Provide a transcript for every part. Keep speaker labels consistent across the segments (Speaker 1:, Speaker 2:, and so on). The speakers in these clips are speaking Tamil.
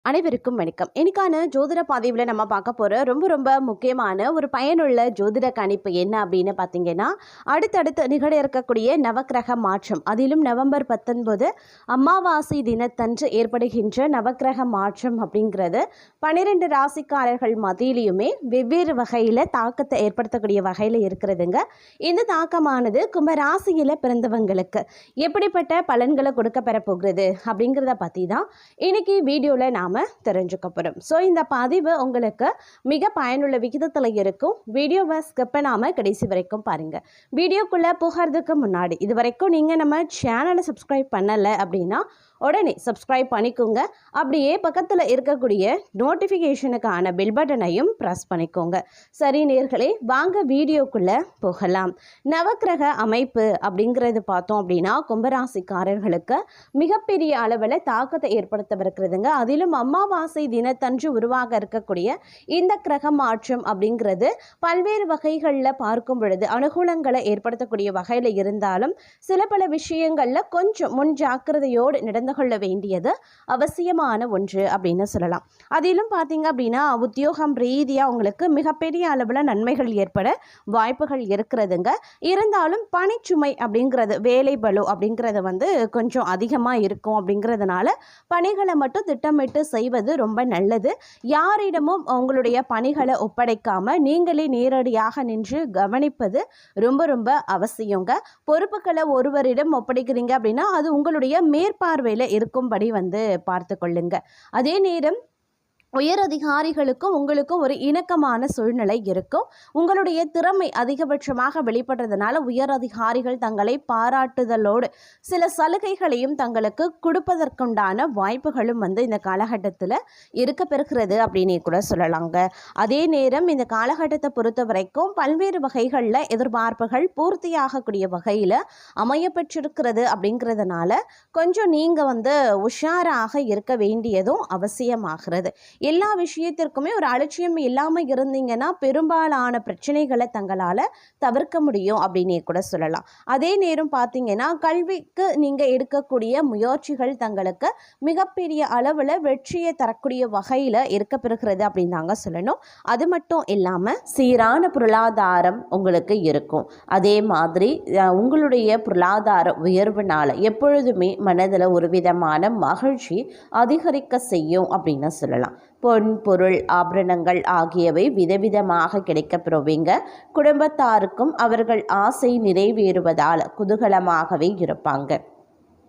Speaker 1: அனைவருக்கும் வணக்கம். இன்னைக்கான ஜோதிட பதிவில் நம்ம பார்க்க போகிற ரொம்ப முக்கியமான ஒரு பயனுள்ள ஜோதிட கணிப்பு என்ன அப்படின்னு பார்த்தீங்கன்னா, அடுத்தடுத்து நிகழ இருக்கக்கூடிய நவக்கிரக மாற்றம், அதிலும் நவம்பர் 19 அமாவாசை தினத்தன்று ஏற்படுகின்ற நவக்கிரக மாற்றம் அப்படிங்கிறது 12 ராசிக்காரர்கள் மத்தியிலையுமே வெவ்வேறு வகையில் தாக்கத்தை ஏற்படுத்தக்கூடிய வகையில் இருக்கிறதுங்க. இந்த தாக்கமானது கும்ப ராசியில் பிறந்தவங்களுக்கு எப்படிப்பட்ட பலன்களை கொடுக்க பெறப்போகிறது அப்படிங்கிறத பற்றி தான் இன்னைக்கு வீடியோவில் நாம் தெரிஞ்சுக்க போகிறோம். ஸோ இந்த பதிவு உங்களுக்கு மிக பயனுள்ள விகிதத்தில் இருக்கும். வீடியோவை ஸ்கிப் பண்ணாமல் கடைசி வரைக்கும் பாருங்கள். வீடியோக்குள்ளே போகிறதுக்கு முன்னாடி இது வரைக்கும் நீங்கள் நம்ம சேனலை சப்ஸ்கிரைப் பண்ணலை அப்படின்னா உடனே சப்ஸ்கிரைப் பண்ணிக்கோங்க. அப்படியே பக்கத்தில் இருக்கக்கூடிய நோட்டிஃபிகேஷனுக்கான பெல் பட்டனையும் ப்ரெஸ் பண்ணிக்கோங்க. சரி நேர்களே, வாங்க வீடியோக்குள்ளே போகலாம். நவக்கிரக அமைப்பு அப்படிங்கிறது பார்த்தோம் அப்படின்னா கும்பராசிக்காரர்களுக்கு மிகப்பெரிய அளவில் தாக்கத்தை ஏற்படுத்தவிருக்கிறதுங்க. அதிலும் அமாவாசை தினத்தன்று உருவாக இருக்கக்கூடிய இந்த கிரக மாற்றம் அப்படிங்கிறது பல்வேறு வகைகளில் பார்க்கும் பொழுது அனுகூலங்களை ஏற்படுத்தக்கூடிய வகையில் இருந்தாலும் சில பல விஷயங்களில் கொஞ்சம் முன் ஜாக்கிரதையோடு நடந்து கொள்ள வேண்டியது அவசியமான ஒன்று அப்படின்னு சொல்லலாம். அதிலும் பார்த்தீங்க அப்படின்னா உத்தியோகம் ரீதியாக உங்களுக்கு மிகப்பெரிய அளவில் நன்மைகள் ஏற்பட வாய்ப்புகள் இருக்கிறதுங்க. இருந்தாலும் பணிச்சுமை அப்படிங்கிறது, வேலை பளு அப்படிங்கிறது கொஞ்சம் அதிகமாக இருக்கும். அப்படிங்கிறதுனால பணிகளை மட்டும் திட்டமிட்டு செய்வது ரொம்ப நல்லது. யாரிடமும் உங்களுடைய பணிகளை ஒப்படைக்காம நீங்களே நேரடியாக நின்று கவனிப்பது ரொம்ப அவசியங்க. பொறுப்புகளை ஒருவரிடம் ஒப்படைக்கிறீங்க அப்படின்னா அது உங்களுடைய மேற்பார்வையில் இருக்கும்படி பார்த்து கொள்ளுங்க. அதே நேரம் உயர் அதிகாரிகளுக்கும் உங்களுக்கும் ஒரு இணக்கமான சூழ்நிலை இருக்கும். உங்களுடைய திறமை அதிகபட்சமாக வெளிப்படுறதுனால உயர் அதிகாரிகள் தங்களை பாராட்டுதலோடு சில சலுகைகளையும் தங்களுக்கு கொடுப்பதற்குண்டான வாய்ப்புகளும் இந்த காலகட்டத்தில் இருக்க பெறுகிறது அப்படின்னு கூட சொல்லலாங்க. அதே நேரம் இந்த காலகட்டத்தை பொறுத்த வரைக்கும் பல்வேறு வகைகளில் எதிர்பார்ப்புகள் பூர்த்தியாகக்கூடிய வகையில் அமையப்பெற்றிருக்கிறது. அப்படிங்கிறதுனால கொஞ்சம் நீங்கள் உஷாராக இருக்க வேண்டியதும் அவசியமாகிறது. எல்லா விஷயத்திற்குமே ஒரு அலட்சியம் இல்லாமல் இருந்தீங்கன்னா பெரும்பாலான பிரச்சனைகளை தங்களால் தவிர்க்க முடியும் அப்படின்னே கூட சொல்லலாம். அதே நேரம் பார்த்தீங்கன்னா கல்விக்கு நீங்கள் எடுக்கக்கூடிய முயற்சிகள் தங்களுக்கு மிகப்பெரிய அளவில் வெற்றியை தரக்கூடிய வகையில் இருக்க பெறுகிறது அப்படின்னு தாங்க சொல்லணும். அது மட்டும் இல்லாமல் சீரான பொருளாதாரம் உங்களுக்கு இருக்கும். அதே மாதிரி உங்களுடைய பொருளாதார உயர்வுனால எப்பொழுதுமே மனதில் ஒரு விதமான மகிழ்ச்சி அதிகரிக்க செய்யும் அப்படின்னு சொல்லலாம். பொன் பொருள் ஆபரணங்கள் ஆகியவை விதவிதமாக கிடைக்கப்பெறுவீங்க. குடும்பத்தாருக்கும் அவர்கள் ஆசை நிறைவேறுவதால் குதூகலமாகவே இருப்பாங்க.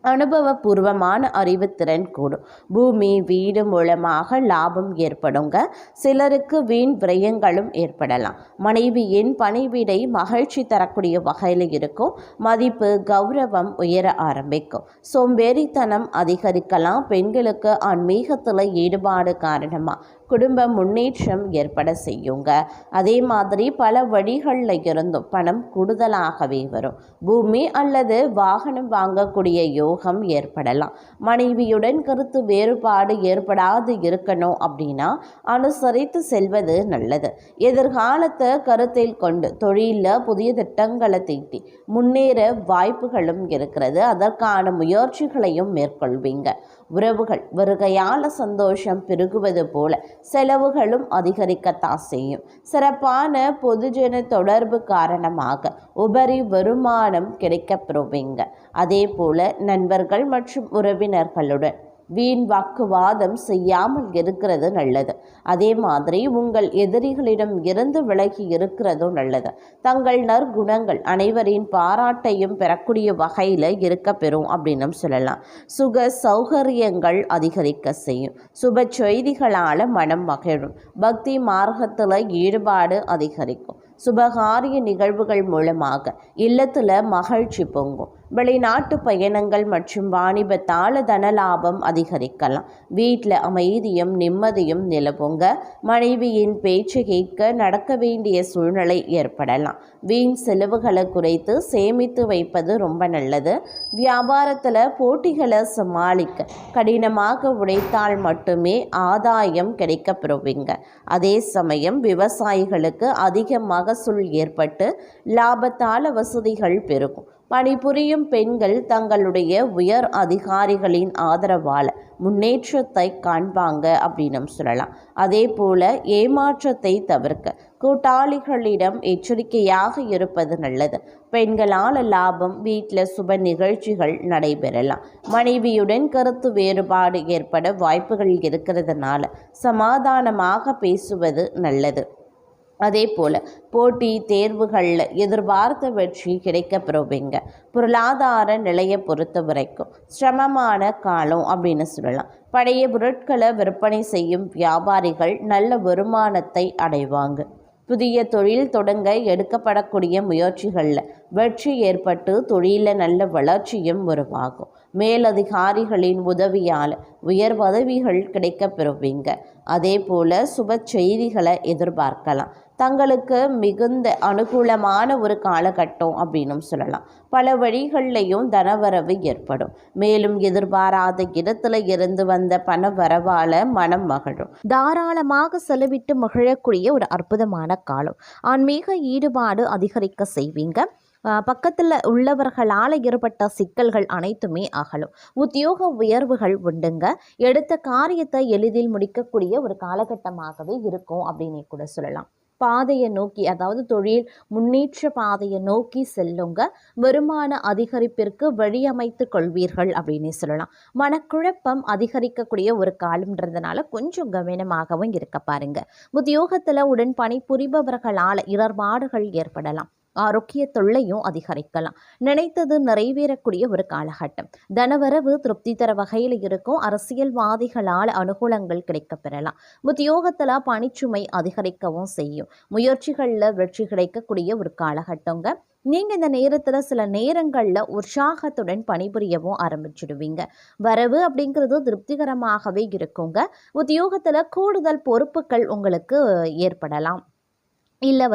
Speaker 1: அனுபவபூர்வமான அறிவுத்திறன் கூடும். பூமி வீடு மூலமாக லாபம் ஏற்படுங்க. சிலருக்கு வீண் விரயங்களும் ஏற்படலாம். மனைவியின் பணிவிடை மகிழ்ச்சி தரக்கூடிய வகையில் இருக்கும். மதிப்பு கௌரவம் உயர ஆரம்பிக்கும். சோம்பேறித்தனம் அதிகரிக்கலாம். பெண்களுக்கு ஆன்மீகத்தில் ஈடுபாடு காரணமாக குடும்ப முன்னேற்றம் ஏற்பட செய்யுங்க. அதே மாதிரி பல வழிகளில் இருந்தும் பணம் கூடுதலாகவே வரும். பூமி அல்லது வாகனம் வாங்கக்கூடிய யோகம் ஏற்படலாம். மனைவியுடன் கருத்து வேறுபாடு ஏற்படாது இருக்கணும் அப்படின்னா அனுசரித்து செல்வது நல்லது. எதிர்காலத்தை கருத்தில் கொண்டு தொழிலில் புதிய திட்டங்களை தீட்டி முன்னேற வாய்ப்புகளும் இருக்கிறது. அதற்கான முயற்சிகளையும் மேற்கொள்வீங்க. உறவுகள் வருகையால் சந்தோஷம் பெருகுவது போல செலவுகளும் அதிகரிக்கத்தான் செய்யும். சிறப்பான பொதுஜன தொடர்பு காரணமாக உபரி வருமானம் கிடைக்கப்பெறுவீங்க. அதே போல நண்பர்கள் மற்றும் உறவினர்களுடன் வீண் வாக்குவாதம் செய்யாமல் இருக்கிறது நல்லது. அதே மாதிரி உங்கள் எதிரிகளிடம் இருந்து விலகி இருக்கிறதும் நல்லது. தங்கள் நற்குணங்கள் அனைவரின் பாராட்டையும் பெறக்கூடிய வகையில் இருக்க பெறும் அப்படின்னு சொல்லலாம். சுக சௌகரியங்கள் அதிகரிக்க செய்யும். சுப செய்திகளால் மனம் மகிழும். பக்தி மார்க்கத்தில் ஈடுபாடு அதிகரிக்கும். சுபகாரிய நிகழ்வுகள் மூலமாக இல்லத்தில் மகிழ்ச்சி பொங்கும். வெளிநாட்டு பயணங்கள் மற்றும் வாணிபத்தால் தன லாபம் அதிகரிக்கலாம். வீட்டில் அமைதியும் நிம்மதியும் நிலவுங்க. மனைவியின் பேச்சு கேட்க நடக்க வேண்டிய சூழ்நிலை ஏற்படலாம். வீண் செலவுகளை குறைத்து சேமித்து வைப்பது ரொம்ப நல்லது. வியாபாரத்தில் போட்டிகளை சமாளிக்க கடினமாக உழைத்தால் மட்டுமே ஆதாயம் கிடைக்கப்பெறுவீங்க. அதே சமயம் விவசாயிகளுக்கு அதிக மகசூல் ஏற்பட்டு லாபத்தால் வசதிகள் பெருகும். பணிபுரியும் பெண்கள் தங்களுடைய உயர் அதிகாரிகளின் ஆதரவால் முன்னேற்றத்தை காண்பாங்க அப்படின்னு சொல்லலாம். அதே போல ஏமாற்றத்தை தவிர்க்க கூட்டாளிகளிடம் எச்சரிக்கையாக இருப்பது நல்லது. பெண்களால் லாபம், வீட்டில் சுப நிகழ்ச்சிகள் நடைபெறலாம். மனைவியுடன் கருத்து வேறுபாடு ஏற்பட வாய்ப்புகள் இருக்கிறதுனால சமாதானமாக பேசுவது நல்லது. அதே போல் போட்டி தேர்வுகளில் எதிர்பார்த்த வெற்றி கிடைக்க பெறுவீங்க. பொருளாதார நிலையை பொறுத்த வரைக்கும் சிரமமான காலம் அப்படின்னு சொல்லலாம். பழைய பொருட்களை விற்பனை செய்யும் வியாபாரிகள் நல்ல வருமானத்தை அடைவாங்க. புதிய தொழில் தொடங்க எடுக்கப்படக்கூடிய முயற்சிகளில் வெற்றி ஏற்பட்டு தொழிலில் நல்ல வளர்ச்சியும் உருவாகும். மேலதிகாரிகளின் உதவியால் உயர் பதவிகள் கிடைக்க பெறுவீங்க. அதே போல் சுப செய்திகளை எதிர்பார்க்கலாம். தங்களுக்கு மிகுந்த அனுகூலமான ஒரு காலகட்டம் அப்படின்னு சொல்லலாம். பல வழிகள்லையும் தனவரவு ஏற்படும். மேலும் எதிர்பாராத இடத்துல இருந்து வந்த பண வரவால மனம் மகிழும். தாராளமாக செலவிட்டு மகிழக்கூடிய ஒரு அற்புதமான காலம். ஆன்மீக ஈடுபாடு அதிகரிக்க செய்வீங்க. பக்கத்தில் உள்ளவர்களால் ஏற்பட்ட சிக்கல்கள் அனைத்துமே அகலும். உத்தியோக உயர்வுகள் உண்டுங்க. எடுத்த காரியத்தை எளிதில் முடிக்கக்கூடிய ஒரு காலகட்டமாகவே இருக்கும் அப்படின்னு கூட சொல்லலாம். பாதையை நோக்கி, அதாவது தொழில் முன்னேற்ற பாதையை நோக்கி செல்லுங்க. வருமான அதிகரிப்பிற்கு வழியமைத்து கொள்வீர்கள் அப்படின்னு சொல்லலாம். மனக்குழப்பம் அதிகரிக்கக்கூடிய ஒரு காலம்ன்றதுனால கொஞ்சம் கவனமாகவும் இருக்க பாருங்க. உத்தியோகத்தில் உடன் பணிபுரிபவர்களால் இடர்பாடுகள் ஏற்படலாம். ஆரோக்கிய தொல்லையும் அதிகரிக்கலாம். நினைத்தது நிறைவேறக்கூடிய ஒரு காலகட்டம். தனவரவு திருப்தி தர வகையில் இருக்கும். அரசியல்வாதிகளால் அனுகூலங்கள் கிடைக்க பெறலாம். உத்தியோகத்தில் பணிச்சுமை அதிகரிக்கவும் செய்யும். முயற்சிகளில் வெற்றி கிடைக்கக்கூடிய ஒரு காலகட்டங்க. நீங்கள் இந்த நேரத்தில் சில நேரங்களில் உற்சாகத்துடன் பணிபுரியவும் ஆரம்பிச்சிடுவீங்க. வரவு அப்படிங்கிறது திருப்திகரமாகவே இருக்குங்க. உத்தியோகத்தில் கூடுதல் பொறுப்புகள் உங்களுக்கு ஏற்படலாம், இல்லை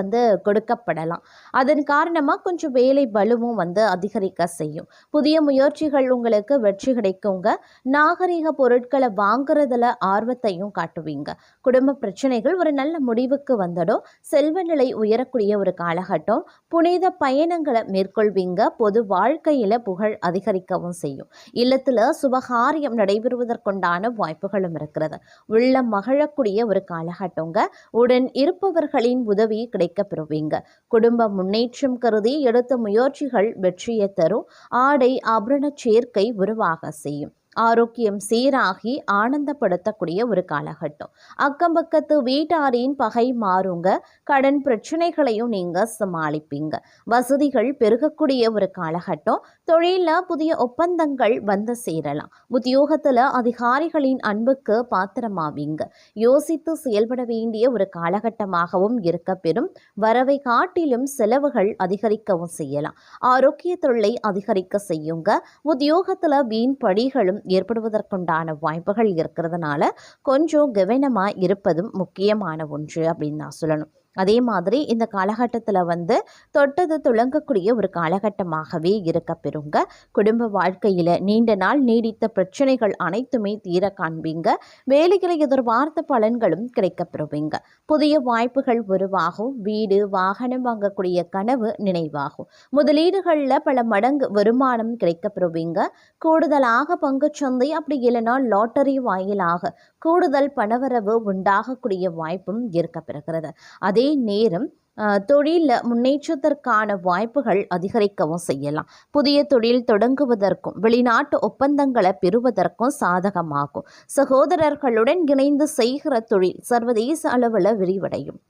Speaker 1: கொடுக்கப்படலாம். அதன் காரணமாக கொஞ்சம் வேலை பலுவும் அதிகரிக்க செய்யும். புதிய முயற்சிகள் உங்களுக்கு வெற்றி கிடைக்குங்க. நாகரிக பொருட்களை வாங்குறதுல ஆர்வத்தையும் காட்டுவீங்க. குடும்ப பிரச்சனைகள் ஒரு நல்ல முடிவுக்கு வந்துடும். செல்வ நிலை உயரக்கூடிய ஒரு காலகட்டம். புனித பயணங்களை மேற்கொள்வீங்க. பொது வாழ்க்கையில் புகழ் அதிகரிக்கவும் செய்யும். இல்லத்தில் சுபகாரியம் நடைபெறுவதற்குண்டான வாய்ப்புகளும் இருக்கிறது. உள்ள மகிழக்கூடிய ஒரு காலகட்டங்க. உடன் இருப்பவர்களின் உதவி கிடைக்க பெறுவீங்க. குடும்ப முன்னேற்றம் கருதி எடுத்த முயற்சிகள் வெற்றியை தரும். ஆடை ஆபரண சேர்க்கை உருவாக செய்யும். ஆரோக்கியம் சீராகி ஆனந்தப்படுத்தக்கூடிய ஒரு காலகட்டம். அக்கம் பக்கத்து வீட்டாரின் பகை மாறுங்க. கடன் பிரச்சனைகளையும் நீங்க சமாளிப்பீங்க. வசதிகள் பெருகக்கூடிய ஒரு காலகட்டம். தொழிலில் புதிய ஒப்பந்தங்கள் சேரலாம். உத்தியோகத்தில் அதிகாரிகளின் அன்புக்கு பாத்திரமாவீங்க. யோசித்து செயல்பட வேண்டிய ஒரு காலகட்டமாகவும் இருக்க பெறும். வரவை காட்டிலும் செலவுகள் அதிகரிக்கவும் செய்யலாம். ஆரோக்கிய தொல்லை அதிகரிக்க செய்யுங்க. உத்தியோகத்தில் வீண் படிகளும் ஏற்படுவதற்குண்டான வாய்ப்புகள் இருக்கிறதுனால கொஞ்சம் கவனமாக இருப்பதும் முக்கியமான ஒன்று அப்படின்னு நான் சொல்லணும். அதே மாதிரி இந்த காலகட்டத்தில் தொட்டது துளங்கக்கூடிய ஒரு காலகட்டமாகவே இருக்க பெறுங்க. குடும்ப வாழ்க்கையில் நீண்ட நாள் நீடித்த பிரச்சனைகள் அனைத்துமே தீர காண்பீங்க. வேலைகளை எதிர்பார்த்த பலன்களும் கிடைக்க பெறுவீங்க. புதிய வாய்ப்புகள் உருவாகும். வீடு வாகனம் வாங்கக்கூடிய கனவு நினைவாகும். முதலீடுகளில் பல மடங்கு வருமானம் கிடைக்க பெறுவீங்க. கூடுதலாக பங்குச்சந்தை அப்படி இல்லைனா லாட்டரி வாயிலாக கூடுதல் பணவரவு உண்டாகக்கூடிய வாய்ப்பும் இருக்க பெறுகிறது. அதே நேரம் தொழிலில் முன்னேற்றத்திற்கான வாய்ப்புகள் அதிகரிக்கவும் செய்யலாம். புதிய தொழில் தொடங்குவதற்கும் வெளிநாட்டு ஒப்பந்தங்களை பெறுவதற்கும் சாதகமாகும். சகோதரர்களுடன் இணைந்து செய்கிற தொழில் சர்வதேச அளவில் விரிவடையும்.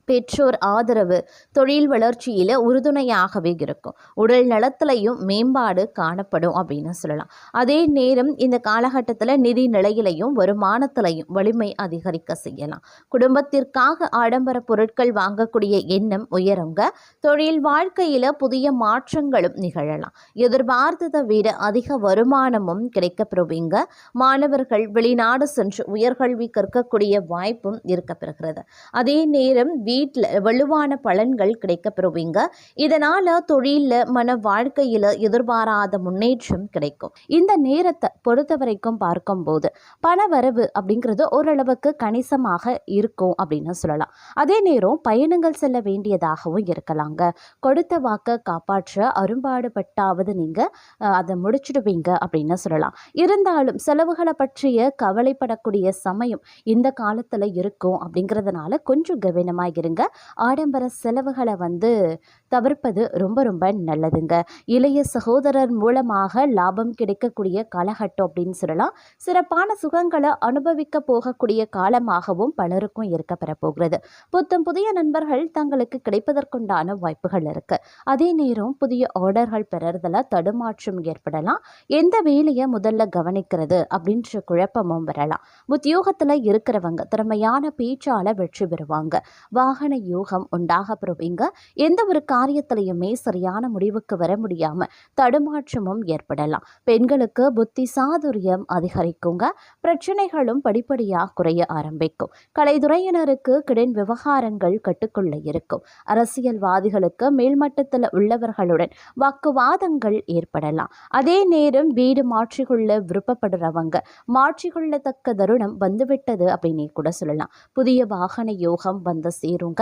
Speaker 1: பெற்றோர் ஆதரவு தொழில் வளர்ச்சியில் உறுதுணையாகவே இருக்கும். உடல் நலத்திலையும் மேம்பாடு காணப்படும் அப்படின்னு சொல்லலாம். அதே நேரம் இந்த காலகட்டத்தில் நிதி நிலையிலையும் வருமானத்திலையும் வலிமை அதிகரிக்க செய்யலாம். குடும்பத்திற்காக ஆடம்பர பொருட்கள் வாங்கக்கூடிய எண்ணம் உயருங்க. தொழில் வாழ்க்கையில் புதிய மாற்றங்களும் நிகழலாம். எதிர்பார்த்ததை விட அதிக வருமானமும் கிடைக்க பெறுவீங்க. மாணவர்கள் வெளிநாடு சென்று உயர்கல்வி கற்கக்கூடிய வாய்ப்பும் இருக்க பெறுகிறது. அதே நேரம் வீட்டில் வலுவான பலன்கள் கிடைக்கப்பெறுவீங்க. இதனால் தொழிலில் மன வாழ்க்கையில் எதிர்பாராத முன்னேற்றம் கிடைக்கும். இந்த நேரத்தை பொறுத்த வரைக்கும் பார்க்கும்போது பண வரவு அப்படிங்கிறது ஓரளவுக்கு கணிசமாக இருக்கும் அப்படின்னு சொல்லலாம். அதே நேரம் பயணங்கள் செல்ல வேண்டியதாகவும் இருக்கலாங்க. கொடுத்த வாக்கை காப்பாற்ற அரும்பாடுபட்டாவது நீங்கள் அதை முடிச்சிடுவீங்க அப்படின்னு சொல்லலாம். இருந்தாலும் செலவுகளை பற்றிய கவலைப்படக்கூடிய சமயம் இந்த காலத்தில் இருக்கும். அப்படிங்கிறதுனால கொஞ்சம் கவனமாக இருங்க. ஆடம்பர செலவுகளை தவிர்ப்பது ரொம்ப ரொம்ப நல்லதுங்க. இளைய சகோதரர் மூலமாக லாபம் கிடைக்கக்கூடிய காலகட்டம் அப்படின்னு சொல்லலாம். சிறப்பான சுகங்களை அனுபவிக்க போகக்கூடிய காலமாகவும் பலருக்கும் இருக்க பெறப்போகிறது. புத்தம் புதிய நண்பர்கள் தங்களுக்கு கிடைப்பதற்குண்டான வாய்ப்புகள் இருக்கு. அதே நேரம் புதிய ஆர்டர்கள் பெறறதுல தடுமாற்றம் ஏற்படலாம். எந்த வேலையை முதல்ல கவனிக்கிறது அப்படின்ற குழப்பமும் வரலாம். உத்தியோகத்தில் இருக்கிறவங்க திறமையான பேச்சால வெற்றி பெறுவாங்க. வாகன யோகம் உண்டாக பெறுவீங்க. எந்த ஒரு காரியத்திலையுமே சரியான முடிவுக்கு வர முடியாம தடுமாற்றமும் ஏற்படலாம். பெண்களுக்கு புத்தி சாதுரியம் அதிகரிக்குங்க. பிரச்சனைகளும் படிப்படியாக குறைய ஆரம்பிக்கும். கலைத்துறையினருக்கு கடன் விவகாரங்கள் கட்டுக்குள்ள இருக்கும். அரசியல்வாதிகளுக்கு மேல்மட்டத்தில் உள்ளவர்களுடன் வாக்குவாதங்கள் ஏற்படலாம். அதே நேரம் வீடு மாற்றிக்கொள்ள விருப்பப்படுறவங்க மாற்றிக்கொள்ளத்தக்க தருணம் வந்துவிட்டது அப்படின்னு கூட சொல்லலாம். புதிய வாகன யோகம் சேருங்க.